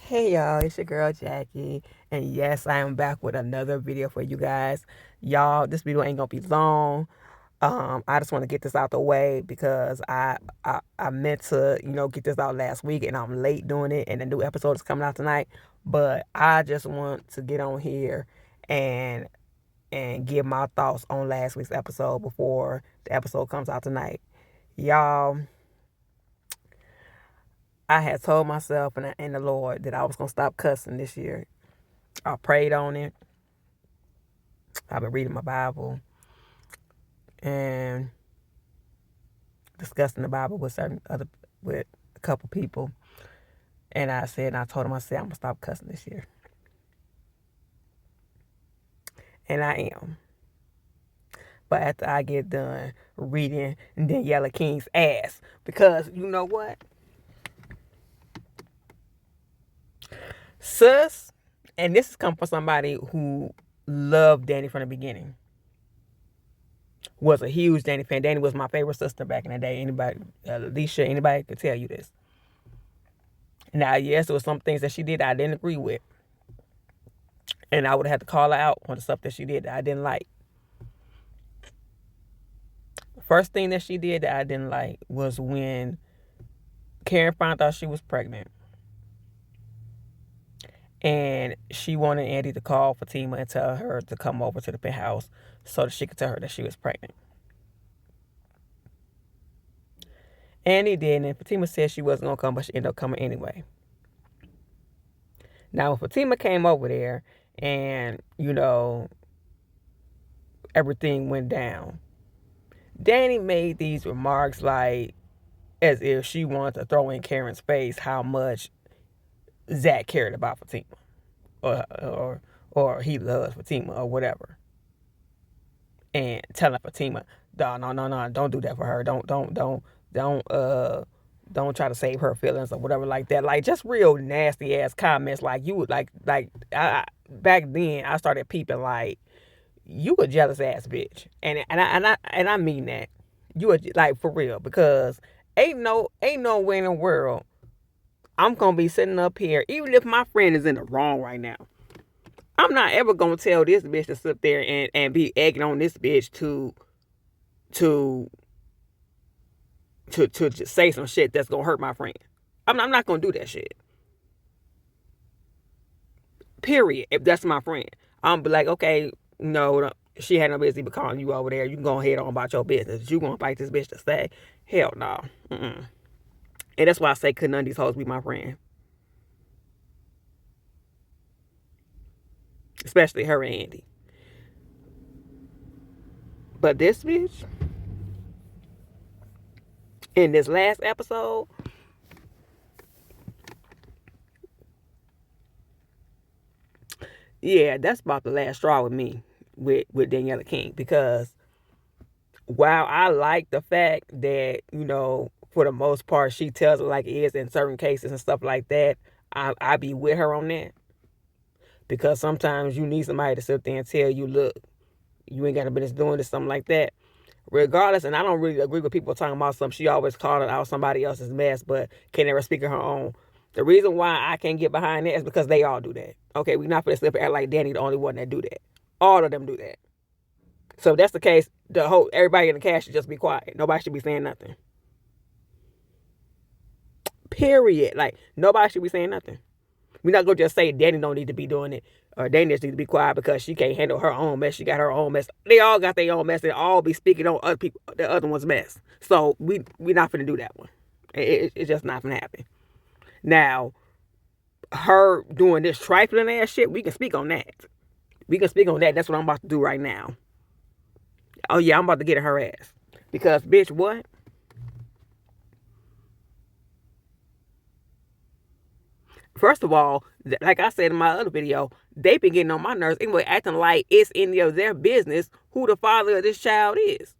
Hey y'all, it's your girl Jackie, and yes, I am back with another video for you guys. Y'all, this video ain't gonna be long. I just want to get this out the way because I meant to, get this out last week, and I'm late doing it, and the new episode is coming out tonight. But I just want to get on here and give my thoughts on last week's episode before the episode comes out tonight. Y'all, I had told myself and the Lord that I was gonna stop cussing this year. I prayed on it. I've been reading my Bible and discussing the Bible with a couple people. And I told him, I said, I'm gonna stop cussing this year. And I am. But after I get done reading Daniela King's ass, because you know what? Sus, and this has come from somebody who loved Danny from the beginning. Was a huge Danny fan. Danny was my favorite sister back in the day. Alicia, anybody could tell you this. Now, yes, there was some things that she did I didn't agree with. And I would have to call her out on the stuff that she did that I didn't like. First thing that she did that I didn't like was when Karen found out she was pregnant. And she wanted Andy to call Fatima and tell her to come over to the penthouse so that she could tell her that she was pregnant. Andy did, and Fatima said she wasn't going to come, but she ended up coming anyway. Now, when Fatima came over there and, everything went down, Danny made these remarks like as if she wanted to throw in Karen's face how much Zach cared about Fatima or he loves Fatima or whatever. And telling Fatima, no, don't do that for her. Don't try to save her feelings or whatever like that. Like just real nasty ass comments. Like you would back then I started peeping like you a jealous ass bitch, and I mean that you are like for real because ain't no way in the world I'm gonna be sitting up here even if my friend is in the wrong right now. I'm not ever gonna tell this bitch to sit there and be egging on this bitch to just say some shit that's gonna hurt my friend. I'm not gonna do that shit. Period. If that's my friend, I'm be like, okay, no, she had no business even calling you over there. You can go ahead on about your business. You gonna fight this bitch to stay? Hell no. And that's why I say could none of these hoes be my friend. Especially her and Andy. But this bitch, in this last episode, yeah, that's about the last straw with me with Daniela King. Because while I like the fact that, for the most part, she tells it like it is in certain cases and stuff like that, I be with her on that. Because sometimes you need somebody to sit there and tell you, look, you ain't got no business doing this, something like that. Regardless, and I don't really agree with people talking about something. She always calling out somebody else's mess, but can never speak of her own. The reason why I can't get behind that is because they all do that. Okay, we're not going to slip and act like Danny the only one that do that. All of them do that. So if that's the case, everybody in the cast should just be quiet. Nobody should be saying nothing. Period. Like, nobody should be saying nothing. We're not going to just say Danny don't need to be doing it or Danny just need to be quiet because she can't handle her own mess. She got her own mess. They all got their own mess. They all be speaking on other people, the other one's mess. So we're not going to do that one. It's just not going to happen. Now, her doing this trifling ass shit, we can speak on that. We can speak on that. That's what I'm about to do right now. Oh, yeah, I'm about to get in her ass. Because, bitch, what? First of all, like I said in my other video, they been getting on my nerves anyway, acting like it's any of their business who the father of this child is.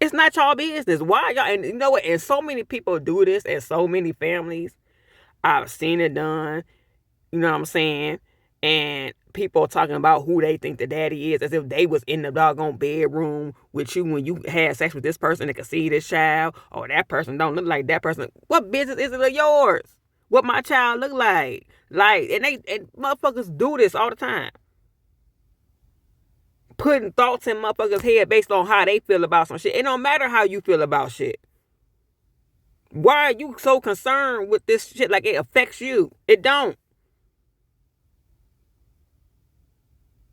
It's not y'all business. Why y'all? And you know what? And so many people do this in so many families. I've seen it done. You know what I'm saying? And people talking about who they think the daddy is as if they was in the doggone bedroom with you when you had sex with this person that could see this child, or that person don't look like that person. What business is it of yours? what my child look like. Like, and motherfuckers do this all the time. Putting thoughts in motherfuckers' head based on how they feel about some shit. It don't matter how you feel about shit. Why are you so concerned with this shit like it affects you? It don't.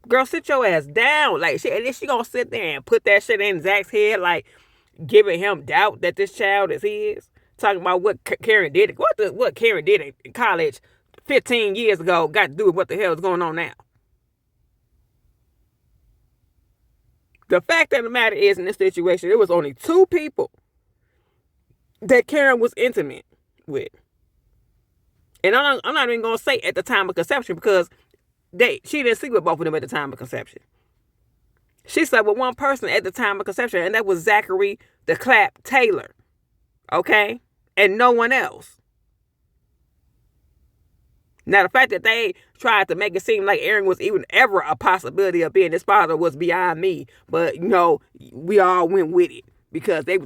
Girl, sit your ass down. Like, and then she gonna sit there and put that shit in Zach's head, like giving him doubt that this child is his. Talking about what Karen did. What Karen did in college 15 years ago got to do with what the hell is going on now. The fact of the matter is, in this situation, it was only 2 people that Karen was intimate with. And I'm not even going to say at the time of conception, because she didn't sleep with both of them at the time of conception. She slept with one person at the time of conception, and that was Zachary the Clap Taylor. Okay? And no one else. Now, the fact that they tried to make it seem like Aaron was even ever a possibility of being his father was beyond me. But, we all went with it. Because they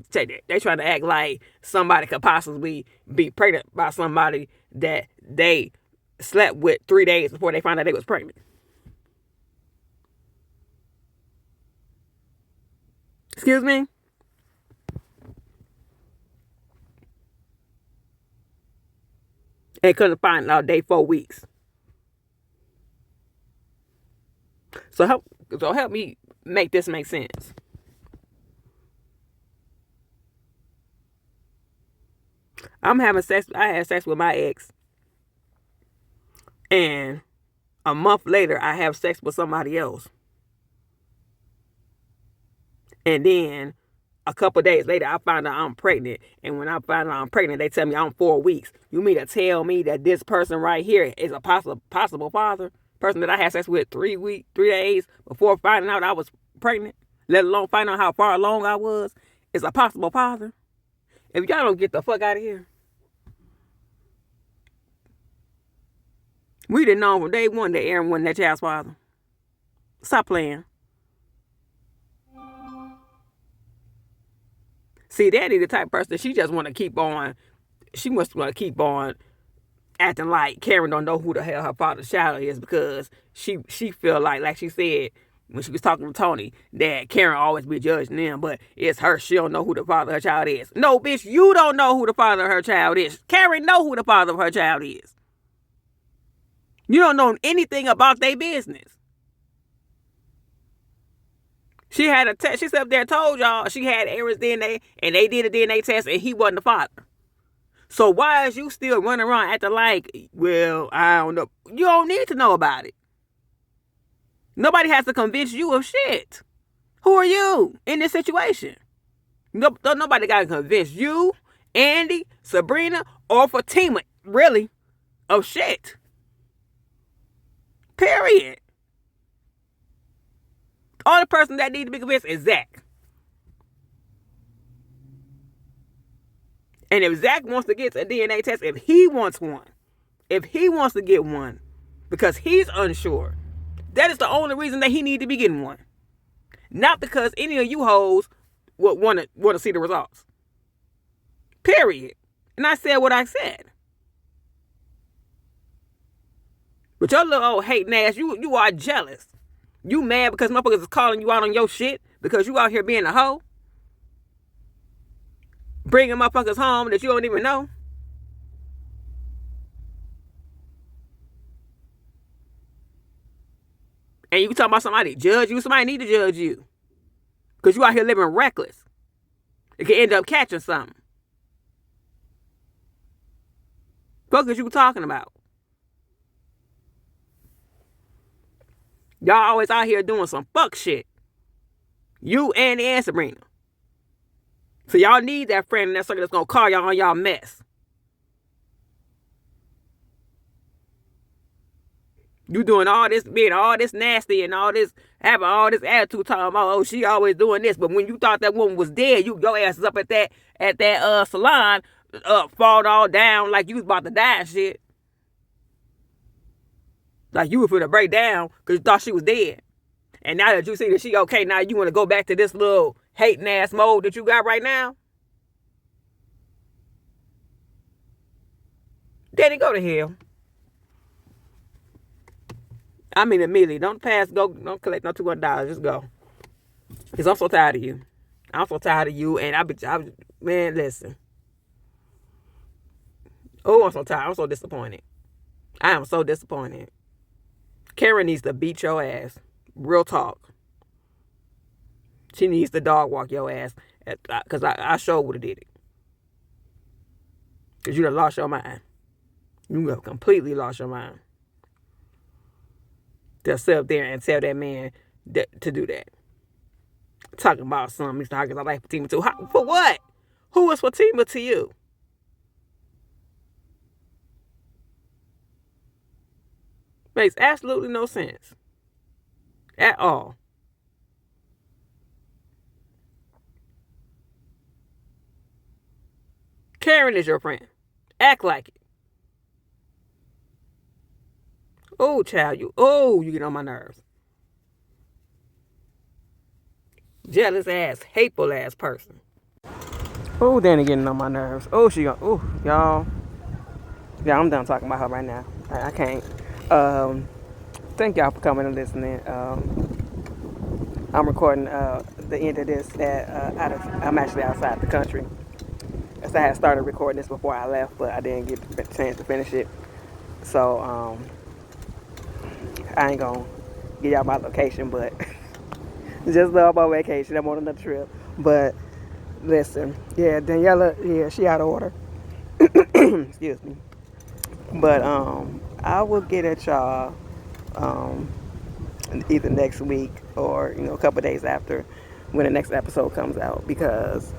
trying to act like somebody could possibly be pregnant by somebody that they slept with 3 days before they found out they was pregnant. Excuse me? And couldn't find out day 4 weeks. So help me make this make sense. I had sex with my ex. And a month later, I have sex with somebody else. And then a couple days later, I find out I'm pregnant. And when I find out I'm pregnant, they tell me I'm 4 weeks. You mean to tell me that this person right here is a possible father? Person that I had sex with 3 days before finding out I was pregnant, let alone finding out how far along I was, is a possible father? If y'all don't get the fuck out of here. We didn't know from day one that Aaron wasn't that child's father. Stop playing. See, Daddy the type of person, she just want to keep on. She must want to keep on acting like Karen don't know who the hell her father's child is, because she feel like she said when she was talking to Tony, that Karen always be judging them, but it's her. She don't know who the father of her child is. No, bitch, you don't know who the father of her child is. Karen know who the father of her child is. You don't know anything about their business. She had a test. She sat up there and told y'all she had Aaron's DNA, and they did a DNA test, and he wasn't the father. So why is you still running around acting like, well, I don't know. You don't need to know about it. Nobody has to convince you of shit. Who are you in this situation? Nobody got to convince you, Andy, Sabrina, or Fatima, really, of shit. Period. Only person that needs to be convinced is Zach. And if Zach wants to get a DNA test, if he wants to get one, because he's unsure, that is the only reason that he needs to be getting one. Not because any of you hoes would want to see the results. Period. And I said what I said. But your little old hating ass, you are jealous. You mad because motherfuckers is calling you out on your shit because you out here being a hoe? Bringing motherfuckers home that you don't even know? And you talking about somebody judge you? Somebody need to judge you. Because you out here living reckless. It can end up catching something. Fuck is you talking about? Y'all always out here doing some fuck shit. You, Andy, and Sabrina. So y'all need that friend in that circle that's going to call y'all on y'all mess. You doing all this, being all this nasty and all this, having all this attitude talking about, oh, she always doing this. But when you thought that woman was dead, your ass is up at that salon, fall all down like you was about to die and shit. Like you were finna break down because you thought she was dead. And now that you see that she okay, now you want to go back to this little hating ass mode that you got right now? Danny, go to hell. I mean, immediately. Don't don't collect no $200. Just go. Because I'm so tired of you. I'm so tired of you, and man, listen. Oh, I'm so tired. I'm so disappointed. I am so disappointed. Karen needs to beat your ass. Real talk. She needs to dog walk your ass. Because I sure would have did it. Because you done lost your mind. You have completely lost your mind. To sit up there and tell that man to do that. Talking about something. Mr. Hawkins, I like Fatima too. For what? Who is Fatima to you? Makes absolutely no sense. At all. Karen is your friend. Act like it. Oh, child, you get on my nerves. Jealous ass, hateful ass person. Oh, Danny getting on my nerves. Oh, y'all. Yeah, I'm done talking about her right now. I can't. Thank y'all for coming and listening. I'm recording the end of this I'm actually outside the country. As I had started recording this before I left, but I didn't get the chance to finish it. So I ain't gonna give y'all my location, but just love my vacation. I'm on another trip. But listen, yeah, Daniela, yeah, she out of order. Excuse me. But I will get at y'all either next week or a couple days after when the next episode comes out, because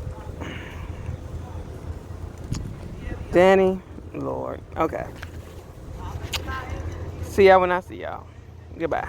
Danny, Lord. Okay. See y'all when I see y'all. Goodbye.